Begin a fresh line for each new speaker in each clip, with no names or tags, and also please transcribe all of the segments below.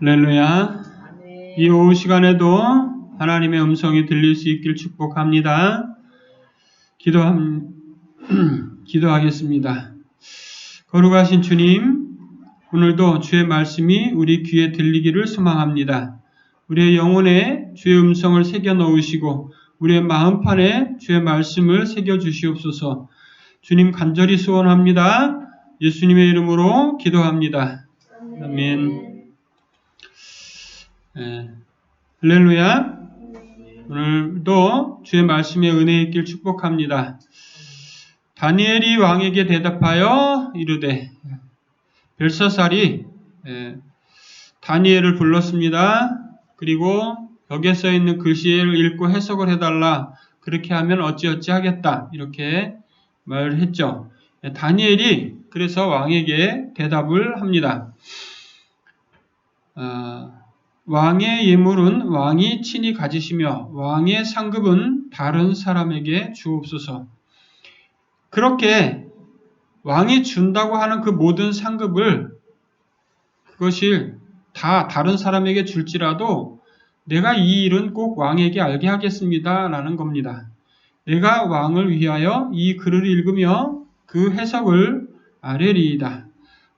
할렐루야. 이 오후 시간에도 하나님의 음성이 들릴 수 있길 축복합니다. 기도하겠습니다. 거룩하신 주님, 오늘도 주의 말씀이 우리 귀에 들리기를 소망합니다. 우리의 영혼에 주의 음성을 새겨 넣으시고 우리의 마음판에 주의 말씀을 새겨 주시옵소서. 주님 간절히 소원합니다. 예수님의 이름으로 기도합니다. 아멘. 할렐루야. 오늘도 주의 말씀에 은혜 있길 축복합니다. 다니엘이 왕에게 대답하여 이르되, 벨사살이 다니엘을 불렀습니다. 그리고 벽에 써 있는 글씨를 읽고 해석을 해달라. 그렇게 하면 어찌어찌 하겠다. 이렇게 말을 했죠. 다니엘이 그래서 왕에게 대답을 합니다. 왕의 예물은 왕이 친히 가지시며 왕의 상급은 다른 사람에게 주옵소서. 그렇게 왕이 준다고 하는 그 모든 상급을 그것이 다 다른 사람에게 줄지라도 내가 이 일은 꼭 왕에게 알게 하겠습니다. 라는 겁니다. 내가 왕을 위하여 이 글을 읽으며 그 해석을 아뢰리이다.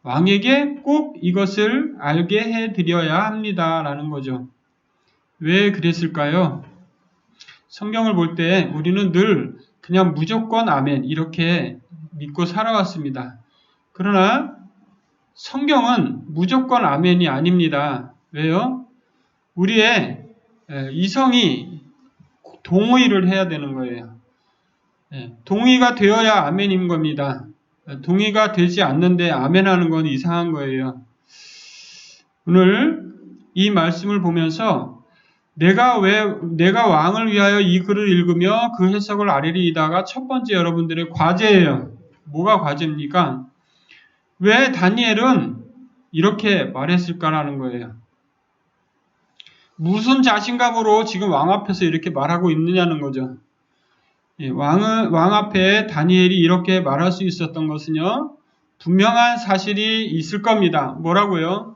왕에게 꼭 이것을 알게 해드려야 합니다. 라는 거죠. 왜 그랬을까요? 성경을 볼 때 우리는 늘 그냥 무조건 아멘 이렇게 믿고 살아왔습니다. 그러나 성경은 무조건 아멘이 아닙니다. 왜요? 우리의 이성이 동의를 해야 되는 거예요. 동의가 되어야 아멘인 겁니다. 동의가 되지 않는데 아멘하는 건 이상한 거예요. 오늘 이 말씀을 보면서 내가 왕을 위하여 이 글을 읽으며 그 해석을 아뢰리이다가 첫 번째 여러분들의 과제예요. 뭐가 과제입니까? 왜 다니엘은 이렇게 말했을까라는 거예요. 무슨 자신감으로 지금 왕 앞에서 이렇게 말하고 있느냐는 거죠. 왕 앞에 다니엘이 이렇게 말할 수 있었던 것은요, 분명한 사실이 있을 겁니다. 뭐라고요?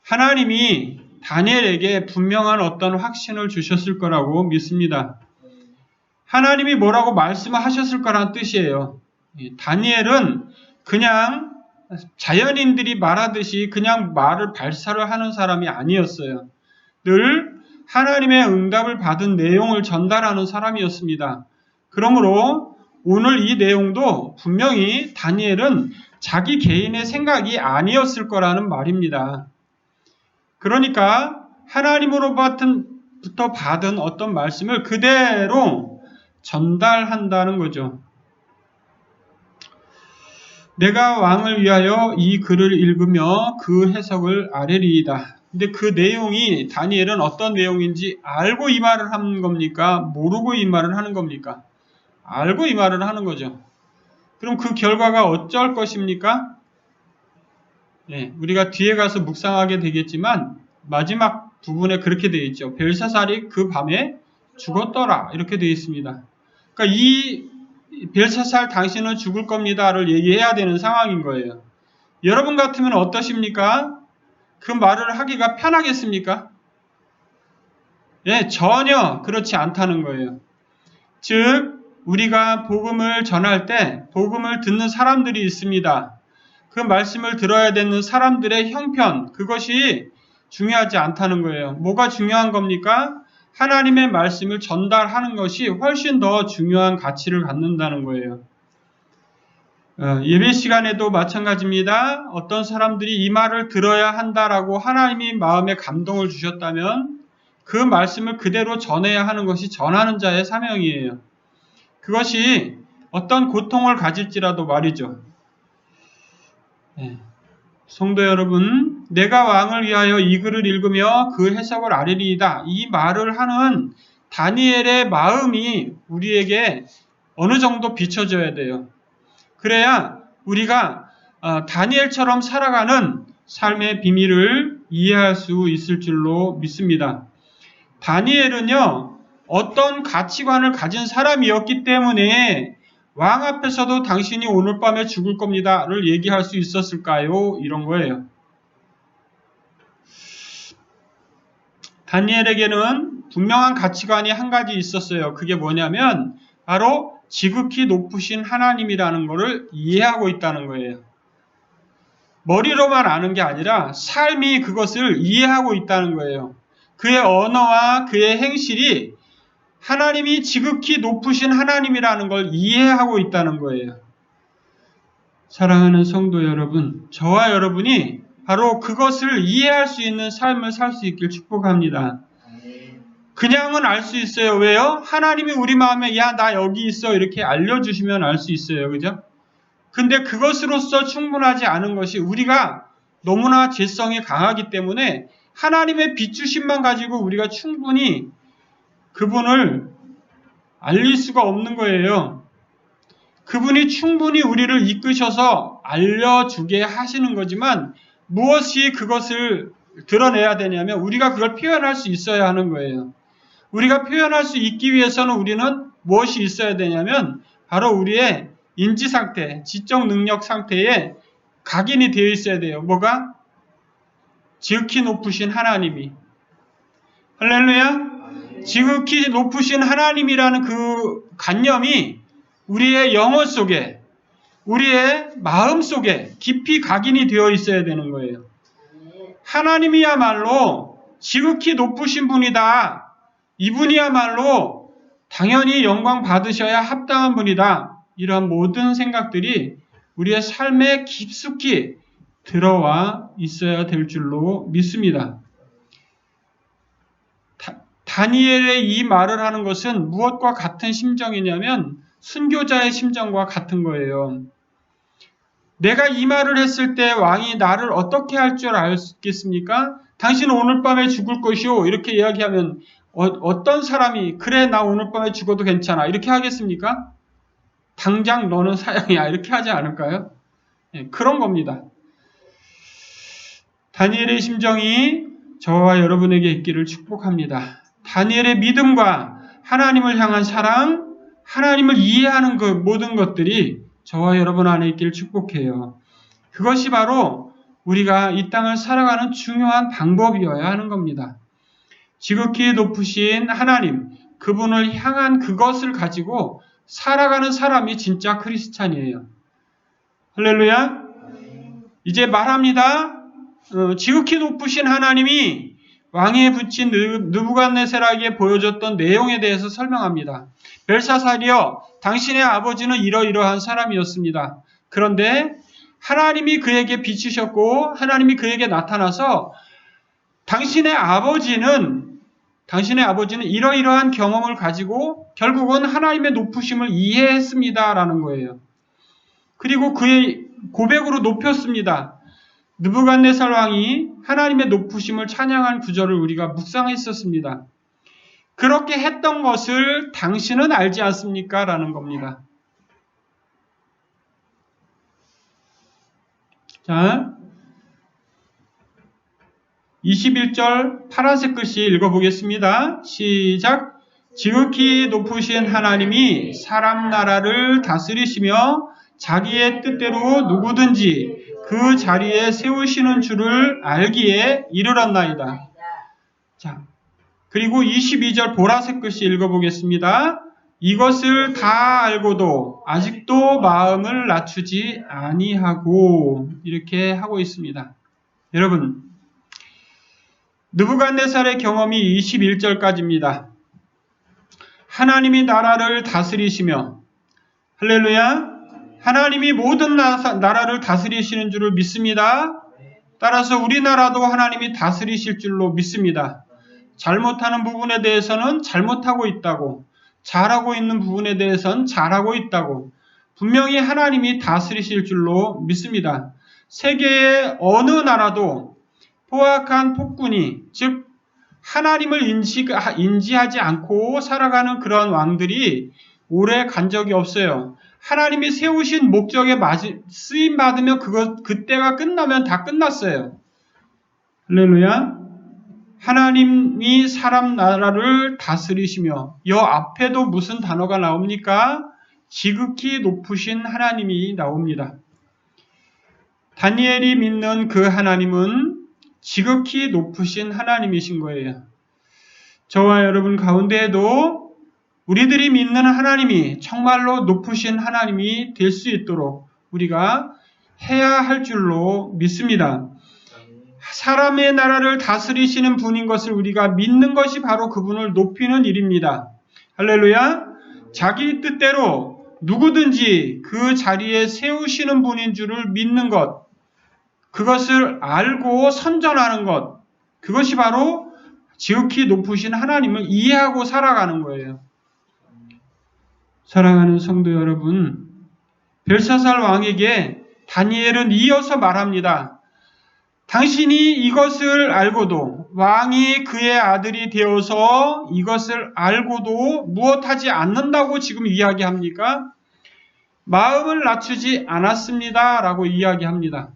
하나님이 다니엘에게 분명한 어떤 확신을 주셨을 거라고 믿습니다. 하나님이 뭐라고 말씀하셨을 거란 뜻이에요. 다니엘은 그냥 자연인들이 말하듯이 그냥 말을 발사를 하는 사람이 아니었어요. 늘 하나님의 응답을 받은 내용을 전달하는 사람이었습니다. 그러므로 오늘 이 내용도 분명히 다니엘은 자기 개인의 생각이 아니었을 거라는 말입니다. 그러니까 하나님으로부터 받은 어떤 말씀을 그대로 전달한다는 거죠. 내가 왕을 위하여 이 글을 읽으며 그 해석을 아뢰리이다. 근데 그 내용이 다니엘은 어떤 내용인지 알고 이 말을 하는 겁니까? 모르고 이 말을 하는 겁니까? 알고 이 말을 하는 거죠. 그럼 그 결과가 어쩔 것입니까? 우리가 뒤에 가서 묵상하게 되겠지만 마지막 부분에 그렇게 되어 있죠. 벨사살이 그 밤에 죽었더라. 이렇게 되어 있습니다. 그러니까 이 벨사살 당신은 죽을 겁니다를 얘기해야 되는 상황인 거예요. 여러분 같으면 어떠십니까? 그 말을 하기가 편하겠습니까? 전혀 그렇지 않다는 거예요. 즉 우리가 복음을 전할 때 복음을 듣는 사람들이 있습니다. 그 말씀을 들어야 되는 사람들의 형편, 그것이 중요하지 않다는 거예요. 뭐가 중요한 겁니까? 하나님의 말씀을 전달하는 것이 훨씬 더 중요한 가치를 갖는다는 거예요. 예배 시간에도 마찬가지입니다. 어떤 사람들이 이 말을 들어야 한다라고 하나님이 마음에 감동을 주셨다면 그 말씀을 그대로 전해야 하는 것이 전하는 자의 사명이에요. 그것이 어떤 고통을 가질지라도 말이죠. 성도 여러분, 내가 왕을 위하여 이 글을 읽으며 그 해석을 아뢰리이다. 이 말을 하는 다니엘의 마음이 우리에게 어느 정도 비춰져야 돼요. 그래야 우리가 다니엘처럼 살아가는 삶의 비밀을 이해할 수 있을 줄로 믿습니다. 다니엘은요, 어떤 가치관을 가진 사람이었기 때문에 왕 앞에서도 당신이 오늘 밤에 죽을 겁니다를 얘기할 수 있었을까요? 이런 거예요. 다니엘에게는 분명한 가치관이 한 가지 있었어요. 그게 뭐냐면 바로 지극히 높으신 하나님이라는 것을 이해하고 있다는 거예요. 머리로만 아는 게 아니라 삶이 그것을 이해하고 있다는 거예요. 그의 언어와 그의 행실이 하나님이 지극히 높으신 하나님이라는 걸 이해하고 있다는 거예요. 사랑하는 성도 여러분, 저와 여러분이 바로 그것을 이해할 수 있는 삶을 살 수 있길 축복합니다. 그냥은 알 수 있어요. 왜요? 하나님이 우리 마음에 야, 나 여기 있어 이렇게 알려주시면 알 수 있어요. 그죠? 근데 그것으로서 충분하지 않은 것이 우리가 너무나 죄성이 강하기 때문에 하나님의 비추심만 가지고 우리가 충분히 그분을 알릴 수가 없는 거예요. 그분이 충분히 우리를 이끄셔서 알려주게 하시는 거지만 무엇이 그것을 드러내야 되냐면 우리가 그걸 표현할 수 있어야 하는 거예요. 우리가 표현할 수 있기 위해서는 우리는 무엇이 있어야 되냐면 바로 우리의 인지 상태, 지적 능력 상태에 각인이 되어 있어야 돼요. 뭐가? 지극히 높으신 하나님이. 할렐루야? 지극히 높으신 하나님이라는 그 관념이 우리의 영혼 속에, 우리의 마음 속에 깊이 각인이 되어 있어야 되는 거예요. 하나님이야말로 지극히 높으신 분이다. 이분이야말로 당연히 영광 받으셔야 합당한 분이다. 이러한 모든 생각들이 우리의 삶에 깊숙이 들어와 있어야 될 줄로 믿습니다. 다니엘의 이 말을 하는 것은 무엇과 같은 심정이냐면 순교자의 심정과 같은 거예요. 내가 이 말을 했을 때 왕이 나를 어떻게 할 줄 알겠습니까? 당신은 오늘 밤에 죽을 것이오. 이렇게 이야기하면 어떤 사람이 그래 나 오늘 밤에 죽어도 괜찮아. 이렇게 하겠습니까? 당장 너는 사형이야. 이렇게 하지 않을까요? 네, 그런 겁니다. 다니엘의 심정이 저와 여러분에게 있기를 축복합니다. 다니엘의 믿음과 하나님을 향한 사랑, 하나님을 이해하는 그 모든 것들이 저와 여러분 안에 있기를 축복해요. 그것이 바로 우리가 이 땅을 살아가는 중요한 방법이어야 하는 겁니다. 지극히 높으신 하나님, 그분을 향한 그것을 가지고 살아가는 사람이 진짜 크리스찬이에요. 할렐루야. 이제 말합니다. 지극히 높으신 하나님이 왕에 붙인 느부갓네살에게 보여줬던 내용에 대해서 설명합니다. 벨사살이여, 당신의 아버지는 이러이러한 사람이었습니다. 그런데 하나님이 그에게 비추셨고 하나님이 그에게 나타나서 당신의 아버지는 이러이러한 경험을 가지고 결국은 하나님의 높으심을 이해했습니다라는 거예요. 그리고 그의 고백으로 높였습니다. 느부갓네살 왕이 하나님의 높으심을 찬양한 구절을 우리가 묵상했었습니다. 그렇게 했던 것을 당신은 알지 않습니까? 라는 겁니다. 자, 21절 파란색 글씨 읽어보겠습니다. 시작. 지극히 높으신 하나님이 사람 나라를 다스리시며 자기의 뜻대로 누구든지 그 자리에 세우시는 줄을 알기에 이르렀나이다. 자, 그리고 22절 보라색 글씨 읽어보겠습니다. 이것을 다 알고도 아직도 마음을 낮추지 아니하고 이렇게 하고 있습니다. 여러분, 느부갓네살의 경험이 21절까지입니다. 하나님이 나라를 다스리시며, 할렐루야, 하나님이 모든 나라를 다스리시는 줄을 믿습니다. 따라서 우리나라도 하나님이 다스리실 줄로 믿습니다. 잘못하는 부분에 대해서는 잘못하고 있다고, 잘하고 있는 부분에 대해서는 잘하고 있다고, 분명히 하나님이 다스리실 줄로 믿습니다. 세계의 어느 나라도 포악한 폭군이, 즉 하나님을 인지하지 않고 살아가는 그런 왕들이 오래 간 적이 없어요. 하나님이 세우신 목적에 쓰임 받으면 그때가 끝나면 다 끝났어요. 할렐루야. 하나님이 사람 나라를 다스리시며, 이 앞에도 무슨 단어가 나옵니까? 지극히 높으신 하나님이 나옵니다. 다니엘이 믿는 그 하나님은 지극히 높으신 하나님이신 거예요. 저와 여러분 가운데에도 우리들이 믿는 하나님이 정말로 높으신 하나님이 될 수 있도록 우리가 해야 할 줄로 믿습니다. 사람의 나라를 다스리시는 분인 것을 우리가 믿는 것이 바로 그분을 높이는 일입니다. 할렐루야. 자기 뜻대로 누구든지 그 자리에 세우시는 분인 줄을 믿는 것, 그것을 알고 선전하는 것, 그것이 바로 지극히 높으신 하나님을 이해하고 살아가는 거예요. 사랑하는 성도 여러분, 벨사살 왕에게 다니엘은 이어서 말합니다. 당신이 이것을 알고도, 왕이 그의 아들이 되어서 이것을 알고도 무엇하지 않는다고 지금 이야기합니까? 마음을 낮추지 않았습니다 라고 이야기합니다.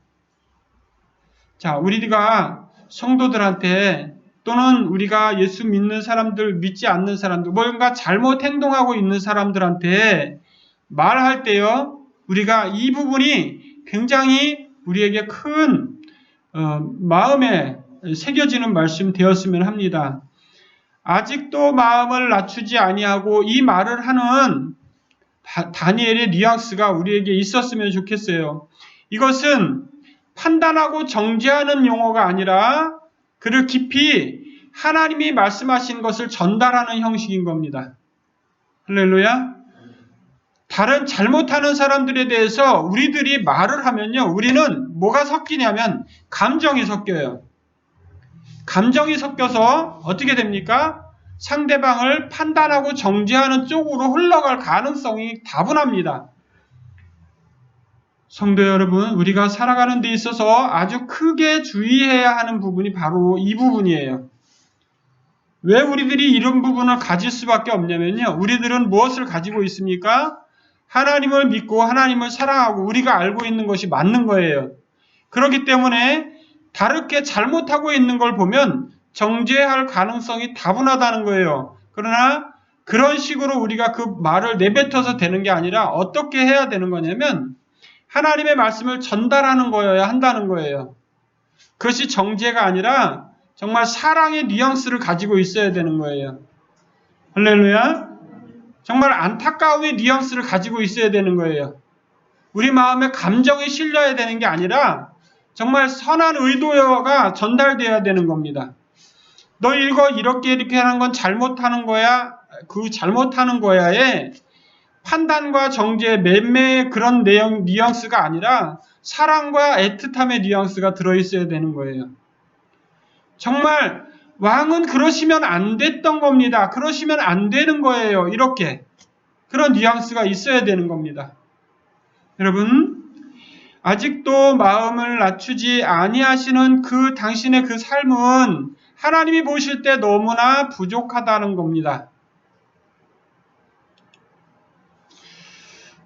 자, 우리가 성도들한테 또는 우리가 예수 믿는 사람들, 믿지 않는 사람들, 뭔가 잘못 행동하고 있는 사람들한테 말할 때요, 우리가 이 부분이 굉장히 우리에게 큰 마음에 새겨지는 말씀 되었으면 합니다. 아직도 마음을 낮추지 아니하고 이 말을 하는 다니엘의 뉘앙스가 우리에게 있었으면 좋겠어요. 이것은 판단하고 정죄하는 용어가 아니라 그를 깊이 하나님이 말씀하신 것을 전달하는 형식인 겁니다. 할렐루야. 다른 잘못하는 사람들에 대해서 우리들이 말을 하면요, 우리는 뭐가 섞이냐면 감정이 섞여요. 감정이 섞여서 어떻게 됩니까? 상대방을 판단하고 정죄하는 쪽으로 흘러갈 가능성이 다분합니다. 성도 여러분, 우리가 살아가는 데 있어서 아주 크게 주의해야 하는 부분이 바로 이 부분이에요. 왜 우리들이 이런 부분을 가질 수밖에 없냐면요, 우리들은 무엇을 가지고 있습니까? 하나님을 믿고 하나님을 사랑하고 우리가 알고 있는 것이 맞는 거예요. 그렇기 때문에 다르게 잘못하고 있는 걸 보면 정죄할 가능성이 다분하다는 거예요. 그러나 그런 식으로 우리가 그 말을 내뱉어서 되는 게 아니라 어떻게 해야 되는 거냐면 하나님의 말씀을 전달하는 거여야 한다는 거예요. 그것이 정죄가 아니라 정말 사랑의 뉘앙스를 가지고 있어야 되는 거예요. 할렐루야. 정말 안타까움의 뉘앙스를 가지고 있어야 되는 거예요. 우리 마음에 감정이 실려야 되는 게 아니라 정말 선한 의도가 전달되어야 되는 겁니다. 너 이거 이렇게 하는 건 잘못하는 거야. 그 잘못하는 거야에 판단과 정죄, 맴매의 그런 내용, 뉘앙스가 아니라 사랑과 애틋함의 뉘앙스가 들어있어야 되는 거예요. 정말 왕은 그러시면 안 됐던 겁니다. 그러시면 안 되는 거예요. 이렇게 그런 뉘앙스가 있어야 되는 겁니다. 여러분, 아직도 마음을 낮추지 아니하시는 그 당신의 그 삶은 하나님이 보실 때 너무나 부족하다는 겁니다.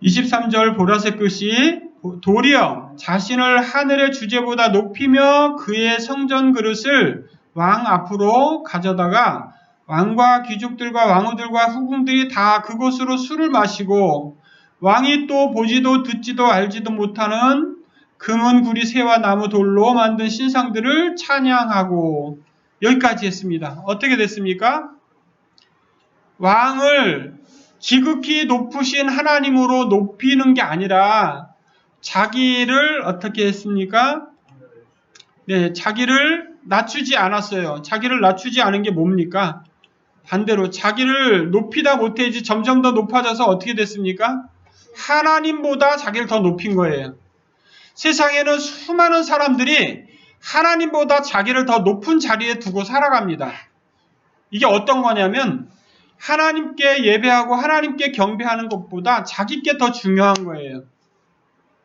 23절 보라색 글씨, 도리어 자신을 하늘의 주제보다 높이며 그의 성전 그릇을 왕 앞으로 가져다가 왕과 귀족들과 왕후들과 후궁들이 다 그곳으로 술을 마시고 왕이 또 보지도 듣지도 알지도 못하는 금은 구리 새와 나무 돌로 만든 신상들을 찬양하고, 여기까지 했습니다. 어떻게 됐습니까? 왕을 지극히 높으신 하나님으로 높이는 게 아니라 자기를 어떻게 했습니까? 네, 자기를 낮추지 않았어요. 자기를 낮추지 않은 게 뭡니까? 반대로 자기를 높이다 못해지 점점 더 높아져서 어떻게 됐습니까? 하나님보다 자기를 더 높인 거예요. 세상에는 수많은 사람들이 하나님보다 자기를 더 높은 자리에 두고 살아갑니다. 이게 어떤 거냐면 하나님께 예배하고 하나님께 경배하는 것보다 자기께 더 중요한 거예요.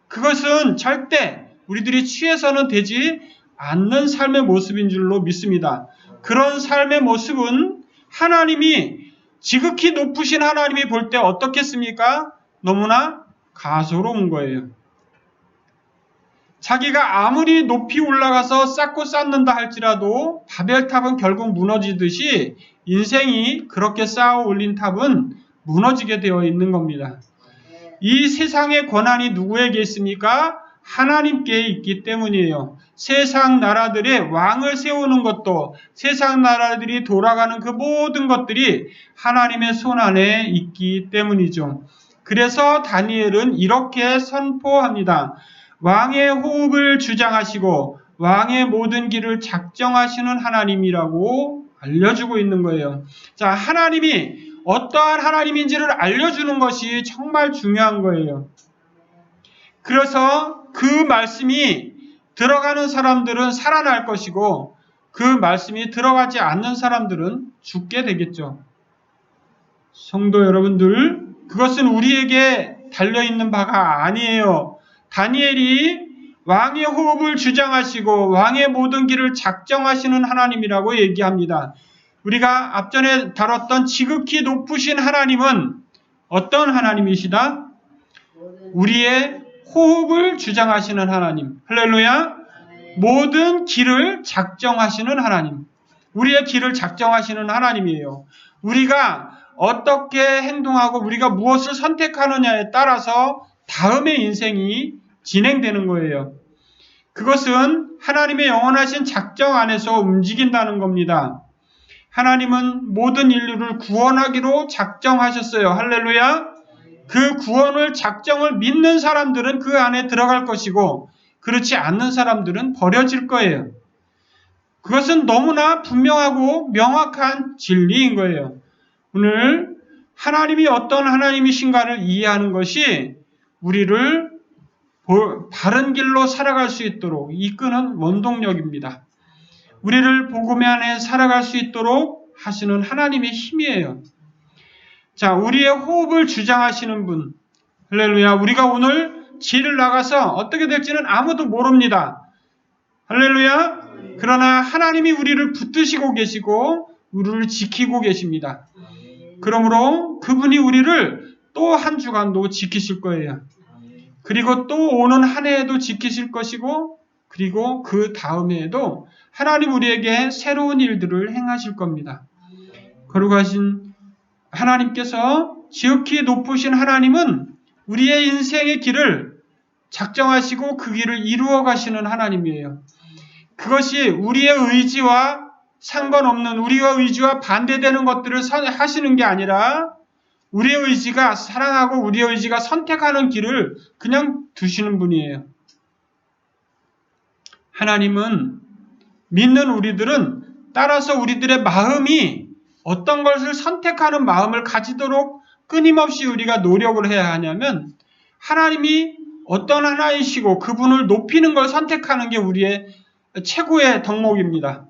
그것은 절대 우리들이 취해서는 되지 않는 삶의 모습인 줄로 믿습니다. 그런 삶의 모습은 하나님이 지극히 높으신 하나님이 볼 때 어떻겠습니까? 너무나 가소로운 거예요. 자기가 아무리 높이 올라가서 쌓고 쌓는다 할지라도 바벨탑은 결국 무너지듯이 인생이 그렇게 쌓아 올린 탑은 무너지게 되어 있는 겁니다. 이 세상의 권한이 누구에게 있습니까? 하나님께 있기 때문이에요. 세상 나라들의 왕을 세우는 것도, 세상 나라들이 돌아가는 그 모든 것들이 하나님의 손 안에 있기 때문이죠. 그래서 다니엘은 이렇게 선포합니다. 왕의 호흡을 주장하시고 왕의 모든 길을 작정하시는 하나님이라고 알려주고 있는 거예요. 자, 하나님이 어떠한 하나님인지를 알려주는 것이 정말 중요한 거예요. 그래서 그 말씀이 들어가는 사람들은 살아날 것이고 그 말씀이 들어가지 않는 사람들은 죽게 되겠죠. 성도 여러분들, 그것은 우리에게 달려있는 바가 아니에요. 다니엘이 왕의 호흡을 주장하시고 왕의 모든 길을 작정하시는 하나님이라고 얘기합니다. 우리가 앞전에 다뤘던 지극히 높으신 하나님은 어떤 하나님이시다? 우리의 호흡을 주장하시는 하나님. 할렐루야. 모든 길을 작정하시는 하나님. 우리의 길을 작정하시는 하나님이에요. 우리가 어떻게 행동하고 우리가 무엇을 선택하느냐에 따라서 다음의 인생이 진행되는 거예요. 그것은 하나님의 영원하신 작정 안에서 움직인다는 겁니다. 하나님은 모든 인류를 구원하기로 작정하셨어요. 할렐루야. 그 구원을 작정을 믿는 사람들은 그 안에 들어갈 것이고 그렇지 않는 사람들은 버려질 거예요. 그것은 너무나 분명하고 명확한 진리인 거예요. 오늘 하나님이 어떤 하나님이신가를 이해하는 것이 우리를 바른 길로 살아갈 수 있도록 이끄는 원동력입니다. 우리를 복음 안에 살아갈 수 있도록 하시는 하나님의 힘이에요. 자, 우리의 호흡을 주장하시는 분, 할렐루야. 우리가 오늘 길을 나가서 어떻게 될지는 아무도 모릅니다. 할렐루야. 그러나 하나님이 우리를 붙드시고 계시고 우리를 지키고 계십니다. 그러므로 그분이 우리를 또 한 주간도 지키실 거예요. 그리고 또 오는 한 해에도 지키실 것이고 그리고 그 다음 해에도 하나님 우리에게 새로운 일들을 행하실 겁니다. 거룩하신 하나님께서 지극히 높으신 하나님은 우리의 인생의 길을 작정하시고 그 길을 이루어 가시는 하나님이에요. 그것이 우리의 의지와 상관없는 우리의 의지와 반대되는 것들을 하시는 게 아니라 우리의 의지가 사랑하고 우리의 의지가 선택하는 길을 그냥 두시는 분이에요. 하나님은 믿는 우리들은 따라서 우리들의 마음이 어떤 것을 선택하는 마음을 가지도록 끊임없이 우리가 노력을 해야 하냐면 하나님이 어떤 하나이시고 그분을 높이는 걸 선택하는 게 우리의 최고의 덕목입니다.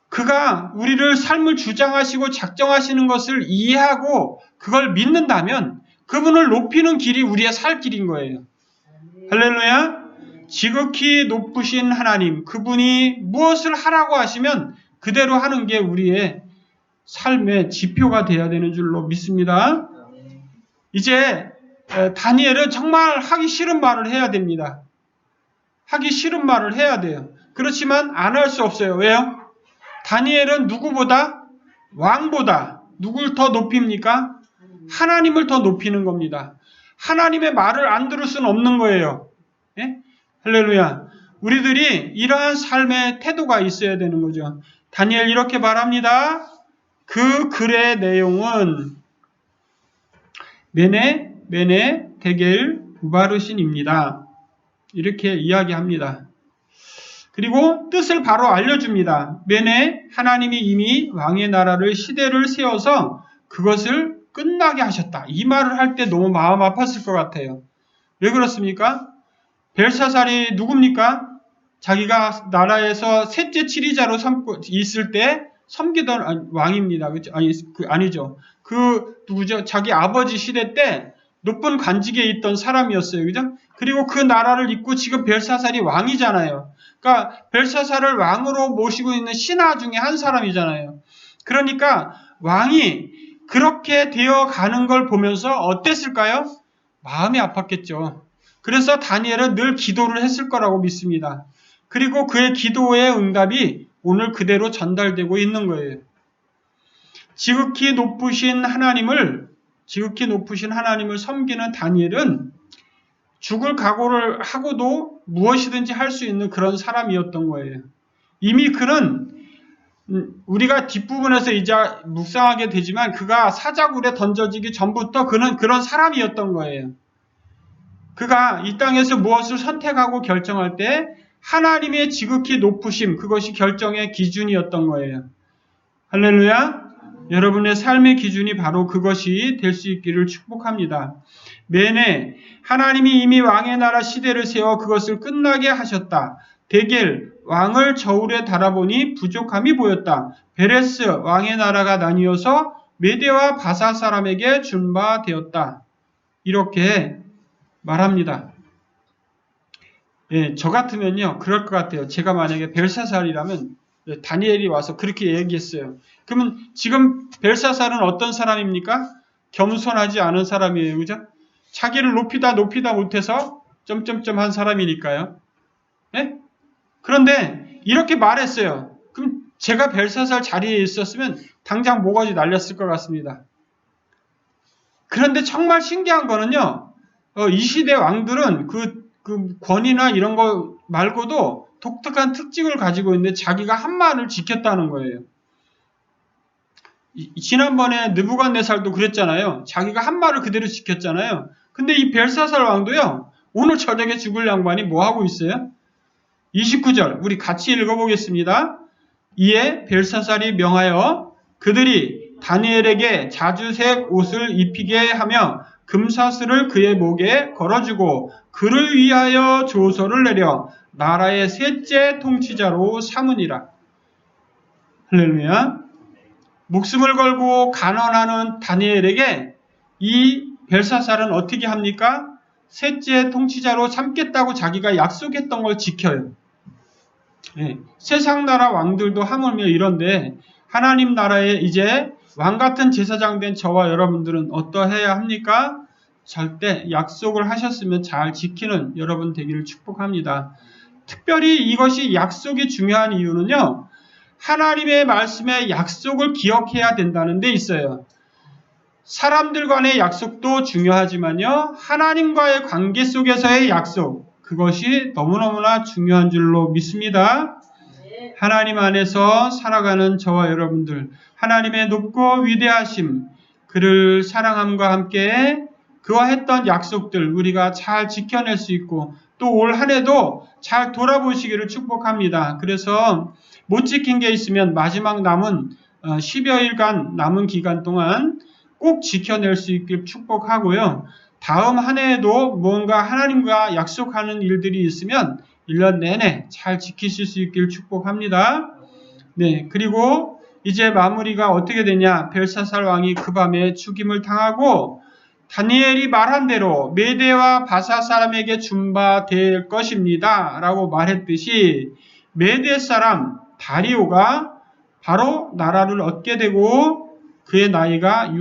그가 우리를 삶을 주장하시고 작정하시는 것을 이해하고 그걸 믿는다면 그분을 높이는 길이 우리의 살 길인 거예요. 할렐루야. 지극히 높으신 하나님, 그분이 무엇을 하라고 하시면 그대로 하는 게 우리의 삶의 지표가 되어야 되는 줄로 믿습니다. 이제 다니엘은 정말 하기 싫은 말을 해야 됩니다. 하기 싫은 말을 해야 돼요. 그렇지만 안 할 수 없어요. 왜요? 다니엘은 누구보다 왕보다 누굴 더 높입니까? 하나님을 더 높이는 겁니다. 하나님의 말을 안 들을 수는 없는 거예요. 예? 할렐루야. 우리들이 이러한 삶의 태도가 있어야 되는 거죠. 다니엘 이렇게 말합니다. 그 글의 내용은 메네 데겔 우바르신입니다. 이렇게 이야기합니다. 그리고 뜻을 바로 알려줍니다. 메네, 하나님이 이미 왕의 나라를 시대를 세워서 그것을 끝나게 하셨다. 이 말을 할 때 너무 마음 아팠을 것 같아요. 왜 그렇습니까? 벨사살이 누굽니까? 자기가 나라에서 셋째 치리자로 삼고 있을 때 섬기던 왕입니다. 그렇죠? 아니죠. 누구죠? 자기 아버지 시대 때 높은 관직에 있던 사람이었어요. 그죠? 그리고 그 나라를 잇고 지금 벨사살이 왕이잖아요. 그러니까 벨사살을 왕으로 모시고 있는 신하 중에 한 사람이잖아요. 그러니까 왕이 그렇게 되어 가는 걸 보면서 어땠을까요? 마음이 아팠겠죠. 그래서 다니엘은 늘 기도를 했을 거라고 믿습니다. 그리고 그의 기도의 응답이 오늘 그대로 전달되고 있는 거예요. 지극히 높으신 하나님을 섬기는 다니엘은 죽을 각오를 하고도 무엇이든지 할 수 있는 그런 사람이었던 거예요. 이미 그는 우리가 뒷부분에서 이제 묵상하게 되지만 그가 사자굴에 던져지기 전부터 그는 그런 사람이었던 거예요. 그가 이 땅에서 무엇을 선택하고 결정할 때 하나님의 지극히 높으심, 그것이 결정의 기준이었던 거예요. 할렐루야. 여러분의 삶의 기준이 바로 그것이 될 수 있기를 축복합니다. 매내 하나님이 이미 왕의 나라 시대를 세워 그것을 끝나게 하셨다. 데겔 왕을 저울에 달아보니 부족함이 보였다. 베레스 왕의 나라가 나뉘어서 메대와 바사 사람에게 준 바 되었다. 이렇게 말합니다. 예, 저 같으면요 그럴 것 같아요. 제가 만약에 벨사살이라면 다니엘이 와서 그렇게 얘기했어요. 그러면 지금 벨사살은 어떤 사람입니까? 겸손하지 않은 사람이에요. 그죠? 자기를 높이다 못해서 점점점 한 사람이니까요. 예? 그런데 이렇게 말했어요. 그럼 제가 벨사살 자리에 있었으면 당장 모가지 날렸을 것 같습니다. 그런데 정말 신기한 거는요. 이 시대 왕들은 그 권위나 이런 거 말고도 독특한 특징을 가지고 있는데 자기가 한 말을 지켰다는 거예요. 지난번에 느부갓네살도 그랬잖아요. 자기가 한 말을 그대로 지켰잖아요. 근데 이 벨사살 왕도요. 오늘 저녁에 죽을 양반이 뭐 하고 있어요? 29절 우리 같이 읽어보겠습니다. 이에 벨사살이 명하여 그들이 다니엘에게 자주색 옷을 입히게 하며 금사슬을 그의 목에 걸어주고 그를 위하여 조서를 내려 나라의 셋째 통치자로 삼으니라. 할렐루야. 목숨을 걸고 간언하는 다니엘에게 이 벨사살은 어떻게 합니까? 셋째 통치자로 삼겠다고 자기가 약속했던 걸 지켜요. 네, 세상 나라 왕들도 하물며 이런데 하나님 나라에 이제 왕같은 제사장 된 저와 여러분들은 어떠해야 합니까? 절대 약속을 하셨으면 잘 지키는 여러분 되기를 축복합니다. 특별히 이것이 약속이 중요한 이유는요. 하나님의 말씀에 약속을 기억해야 된다는 데 있어요. 사람들 간의 약속도 중요하지만요. 하나님과의 관계 속에서의 약속, 그것이 너무너무나 중요한 줄로 믿습니다. 하나님 안에서 살아가는 저와 여러분들, 하나님의 높고 위대하심, 그를 사랑함과 함께 그와 했던 약속들 우리가 잘 지켜낼 수 있고 또 올 한 해도 잘 돌아보시기를 축복합니다. 그래서 못 지킨 게 있으면 마지막 남은 10여일간 남은 기간 동안 꼭 지켜낼 수 있길 축복하고요. 다음 한 해에도 뭔가 하나님과 약속하는 일들이 있으면 1년 내내 잘 지키실 수 있길 축복합니다. 네, 그리고 이제 마무리가 어떻게 되냐? 벨사살 왕이 그 밤에 죽임을 당하고 다니엘이 말한 대로 메대와 바사 사람에게 준바될 것입니다. 라고 말했듯이 메대 사람 다리오가 바로 나라를 얻게 되고 그의 나이가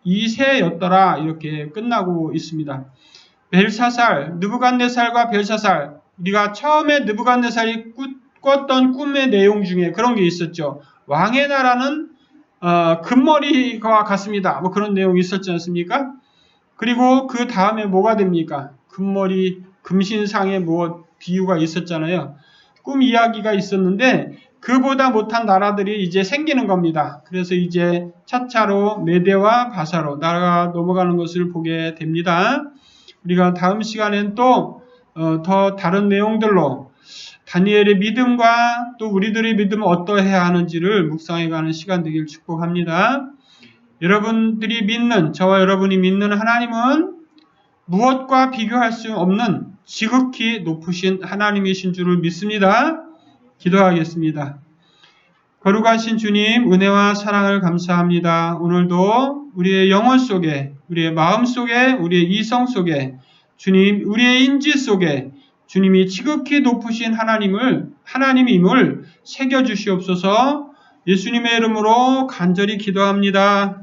62세였더라. 이렇게 끝나고 있습니다. 벨사살, 느부갓네살과 벨사살, 우리가 처음에 느부갓네살이 꿨던 꿈의 내용 중에 그런 게 있었죠. 왕의 나라는 금머리와 같습니다. 뭐 그런 내용이 있었지 않습니까? 그리고 그 다음에 뭐가 됩니까? 금머리, 금신상에 뭐 비유가 있었잖아요. 꿈 이야기가 있었는데 그보다 못한 나라들이 이제 생기는 겁니다. 그래서 이제 차차로 메대와 바사로 나라가 넘어가는 것을 보게 됩니다. 우리가 다음 시간엔 또 더 다른 내용들로 다니엘의 믿음과 또 우리들의 믿음은 어떠해야 하는지를 묵상해가는 시간 되길 축복합니다. 여러분들이 믿는, 저와 여러분이 믿는 하나님은 무엇과 비교할 수 없는 지극히 높으신 하나님이신 줄을 믿습니다. 기도하겠습니다. 거룩하신 주님, 은혜와 사랑을 감사합니다. 오늘도 우리의 영혼 속에, 우리의 마음 속에, 우리의 이성 속에, 주님, 우리의 인지 속에 주님이 지극히 높으신 하나님임을 새겨주시옵소서. 예수님의 이름으로 간절히 기도합니다.